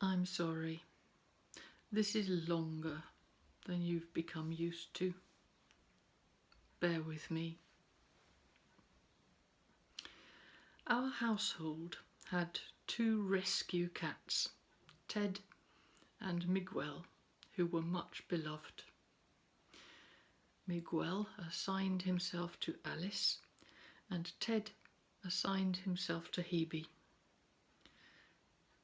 I'm sorry. This is longer than you've become used to. Bear with me. Our household had 2 rescue cats, Ted and Miguel, who were much beloved. Miguel assigned himself to Alice, and Ted assigned himself to Hebe.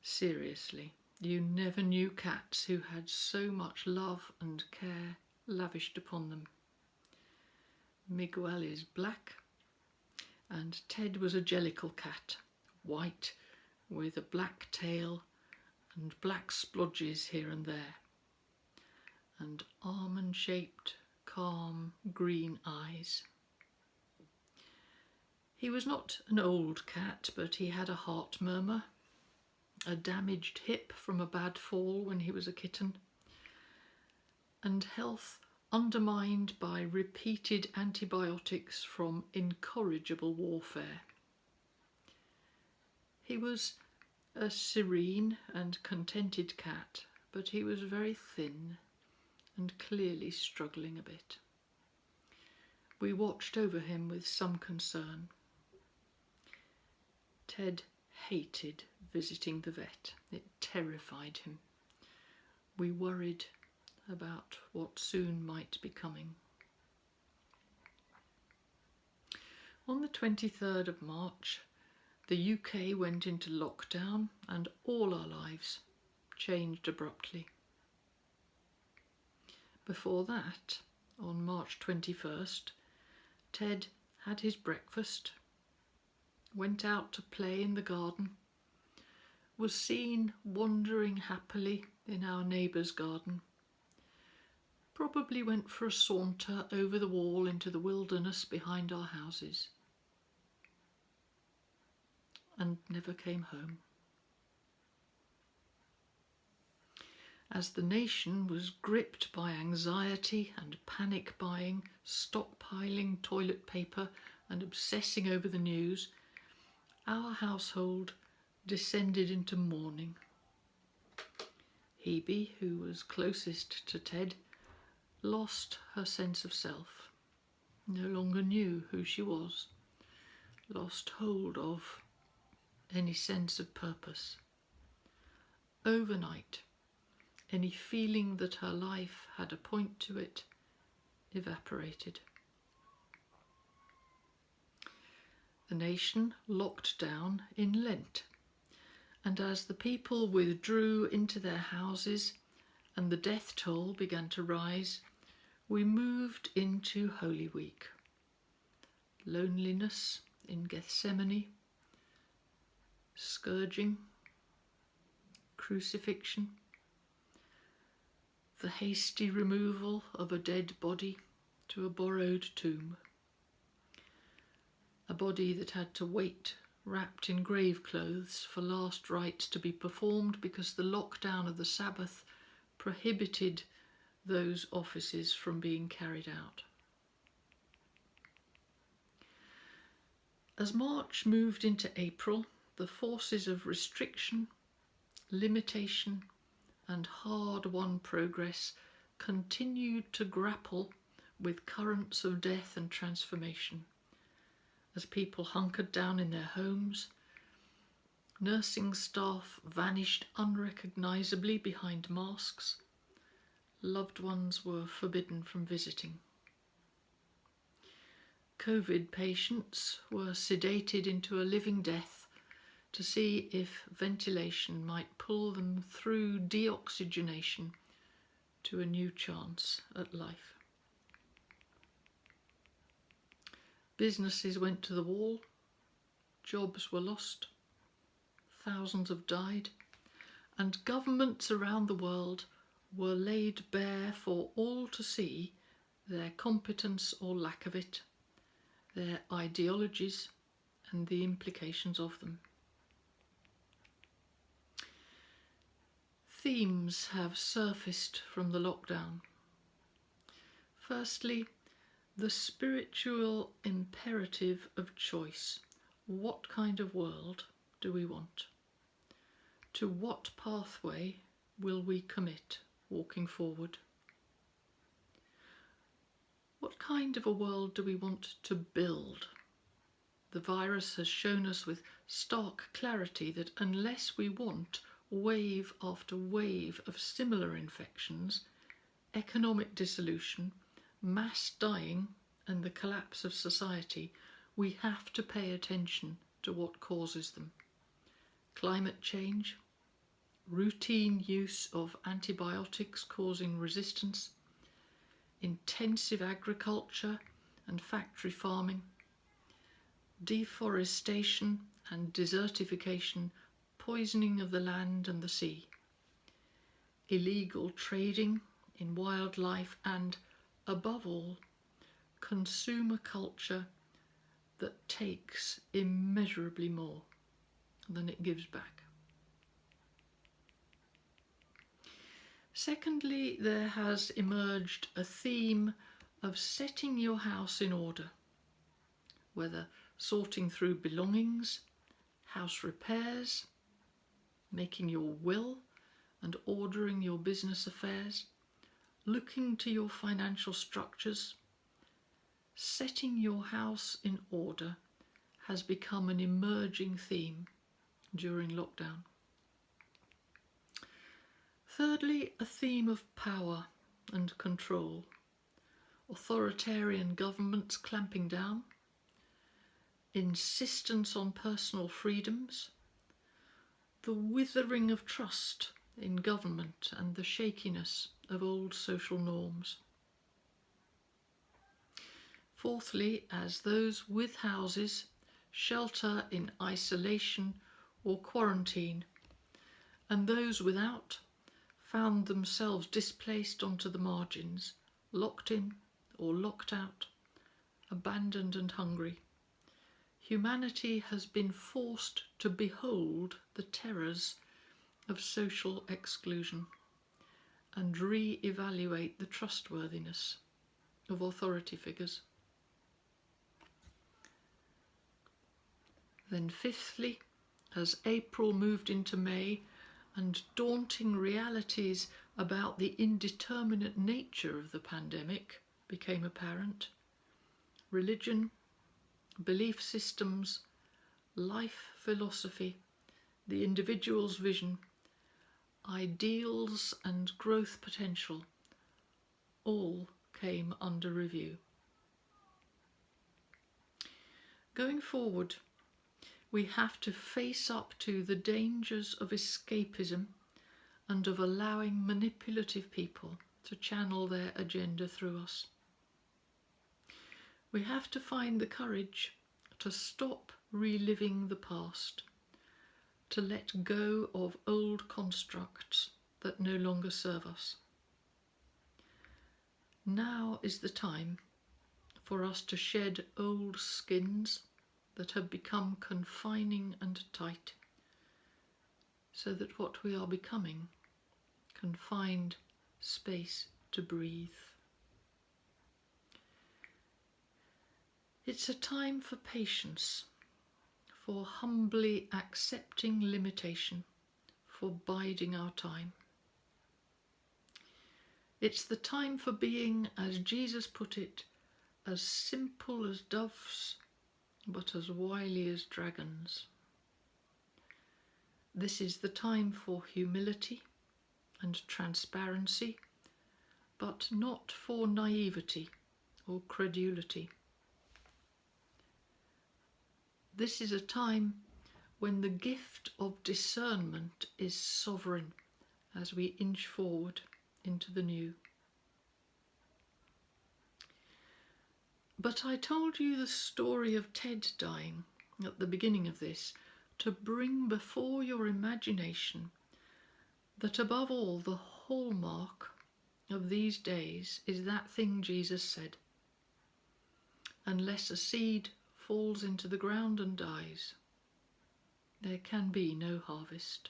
Seriously, you never knew cats who had so much love and care lavished upon them. Miguel is black, and Ted was a jellicle cat, white, with a black tail and black splodges here and there, and almond-shaped, calm green eyes. He was not an old cat, but he had a heart murmur, a damaged hip from a bad fall when he was a kitten, and health undermined by repeated antibiotics from incorrigible warfare. He was a serene and contented cat, but he was very thin and clearly struggling a bit. We watched over him with some concern. Ted hated visiting the vet. It terrified him. We worried about what soon might be coming. On the 23rd of March, the UK went into lockdown and all our lives changed abruptly. Before that, on March 21st, Ted had his breakfast, went out to play in the garden, was seen wandering happily in our neighbour's garden, probably went for a saunter over the wall into the wilderness behind our houses, and never came home. As the nation was gripped by anxiety and panic buying, stockpiling toilet paper and obsessing over the news, our household descended into mourning. Hebe, who was closest to Ted, lost her sense of self, no longer knew who she was, lost hold of any sense of purpose. Overnight, any feeling that her life had a point to it evaporated. The nation locked down in Lent, and as the people withdrew into their houses and the death toll began to rise, we moved into Holy Week. Loneliness in Gethsemane, scourging, crucifixion, the hasty removal of a dead body to a borrowed tomb, a body that had to wait wrapped in grave clothes for last rites to be performed because the lockdown of the Sabbath prohibited those offices from being carried out. As March moved into April, the forces of restriction, limitation, and hard-won progress continued to grapple with currents of death and transformation. As people hunkered down in their homes, nursing staff vanished unrecognisably behind masks, loved ones were forbidden from visiting. COVID patients were sedated into a living death to see if ventilation might pull them through deoxygenation to a new chance at life. Businesses went to the wall, jobs were lost, thousands have died, and governments around the world were laid bare for all to see their competence or lack of it, their ideologies and the implications of them. Themes have surfaced from the lockdown. Firstly, the spiritual imperative of choice. What kind of world do we want? To what pathway will we commit walking forward? What kind of a world do we want to build? The virus has shown us with stark clarity that unless we want wave after wave of similar infections, economic dissolution, mass dying, and the collapse of society, we have to pay attention to what causes them. Climate change, routine use of antibiotics causing resistance, intensive agriculture and factory farming, deforestation and desertification, poisoning of the land and the sea, illegal trading in wildlife, and, above all, consumer culture that takes immeasurably more than it gives back. Secondly, there has emerged a theme of setting your house in order, whether sorting through belongings, house repairs, making your will and ordering your business affairs, looking to your financial structures. Setting your house in order has become an emerging theme during lockdown. Thirdly, a theme of power and control. Authoritarian governments clamping down, insistence on personal freedoms, the withering of trust in government and the shakiness of old social norms. Fourthly, as those with houses shelter in isolation or quarantine, and those without found themselves displaced onto the margins, locked in or locked out, abandoned and hungry, humanity has been forced to behold the terrors of social exclusion and re-evaluate the trustworthiness of authority figures. Then fifthly, as April moved into May and daunting realities about the indeterminate nature of the pandemic became apparent, religion, belief systems, life philosophy, the individual's vision, ideals and growth potential all came under review. Going forward, we have to face up to the dangers of escapism and of allowing manipulative people to channel their agenda through us. We have to find the courage to stop reliving the past, to let go of old constructs that no longer serve us. Now is the time for us to shed old skins that have become confining and tight, so that what we are becoming can find space to breathe. It's a time for patience, for humbly accepting limitation, for biding our time. It's the time for being, as Jesus put it, as simple as doves, but as wily as dragons. This is the time for humility and transparency, but not for naivety or credulity. This is a time when the gift of discernment is sovereign as we inch forward into the new. But I told you the story of Ted dying at the beginning of this to bring before your imagination that above all the hallmark of these days is that thing Jesus said: unless a seed falls into the ground and dies, there can be no harvest.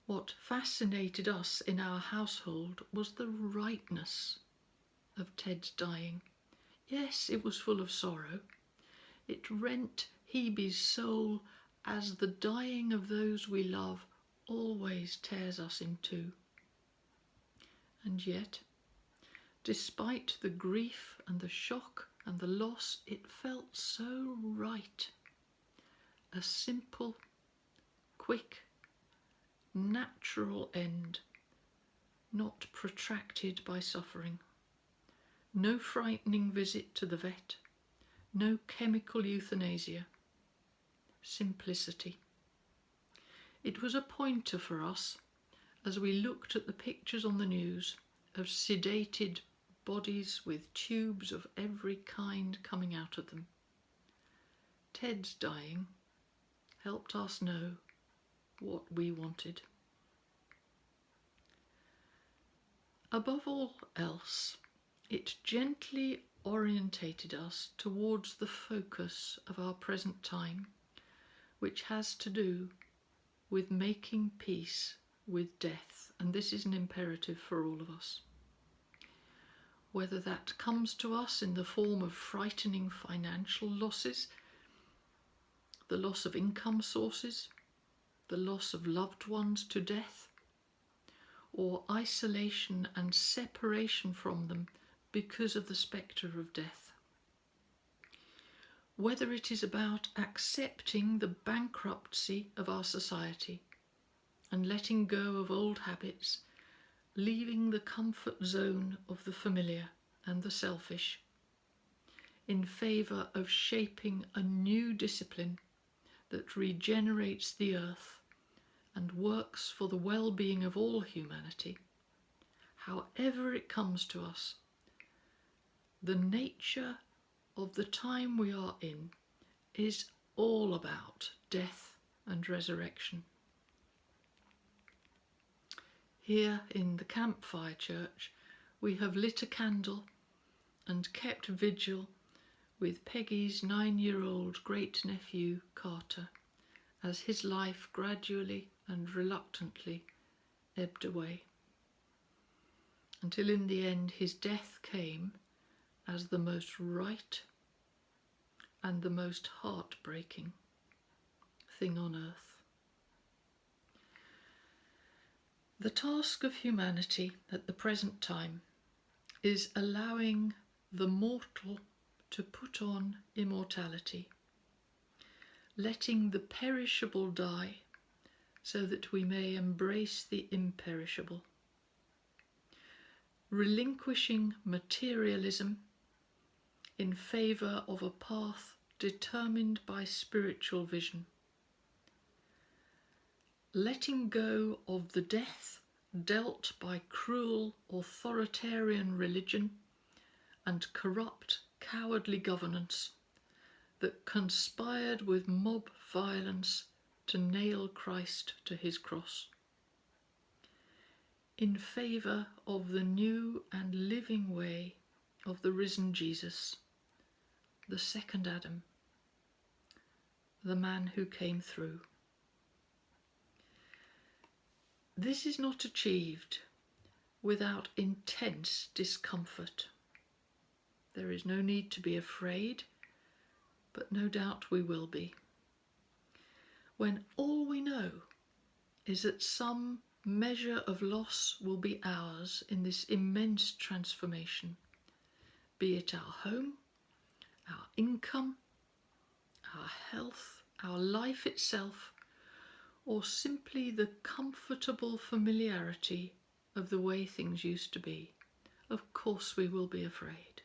What fascinated us in our household was the rightness of Ted's dying. Yes, it was full of sorrow. It rent Hebe's soul as the dying of those we love always tears us in two. And yet, despite the grief and the shock and the loss, it felt so right. A simple, quick, natural end, not protracted by suffering. No frightening visit to the vet, no chemical euthanasia. Simplicity. It was a pointer for us as we looked at the pictures on the news of sedated bodies with tubes of every kind coming out of them. Ted's dying helped us know what we wanted. Above all else, it gently orientated us towards the focus of our present time, which has to do with making peace with death, and this is an imperative for all of us. Whether that comes to us in the form of frightening financial losses, the loss of income sources, the loss of loved ones to death, or isolation and separation from them because of the spectre of death. Whether it is about accepting the bankruptcy of our society and letting go of old habits, leaving the comfort zone of the familiar and the selfish, in favour of shaping a new discipline that regenerates the earth and works for the well-being of all humanity, however it comes to us, the nature of the time we are in is all about death and resurrection. Here in the Campfire Church, we have lit a candle and kept vigil with Peggy's 9-year-old great-nephew Carter as his life gradually and reluctantly ebbed away, until in the end his death came as the most right and the most heartbreaking thing on earth. The task of humanity at the present time is allowing the mortal to put on immortality, letting the perishable die so that we may embrace the imperishable, relinquishing materialism in favour of a path determined by spiritual vision, letting go of the death dealt by cruel authoritarian religion and corrupt, cowardly governance that conspired with mob violence to nail Christ to his cross, in favour of the new and living way of the risen Jesus, the second Adam, the man who came through. This is not achieved without intense discomfort. There is no need to be afraid, but no doubt we will be, when all we know is that some measure of loss will be ours in this immense transformation, be it our home, our income, our health, our life itself, or simply the comfortable familiarity of the way things used to be. Of course we will be afraid.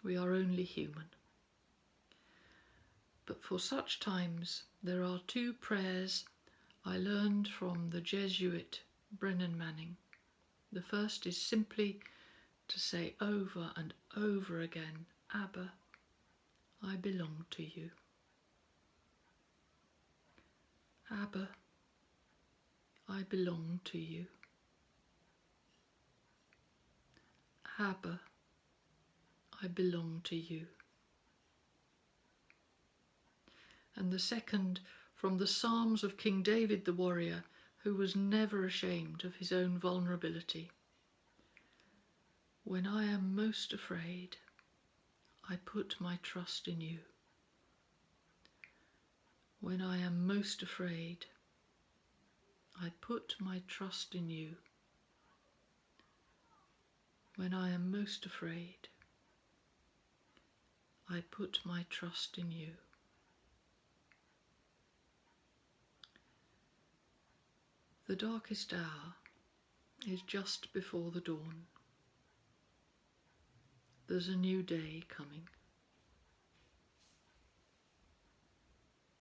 We are only human. But for such times there are two prayers I learned from the Jesuit Brennan Manning. The first is simply to say over and over again, Abba, I belong to you. Abba, I belong to you. Abba, I belong to you. And the second from the Psalms of King David the warrior, who was never ashamed of his own vulnerability. When I am most afraid, I put my trust in you. When I am most afraid, I put my trust in you. When I am most afraid, I put my trust in you. The darkest hour is just before the dawn. There's a new day coming.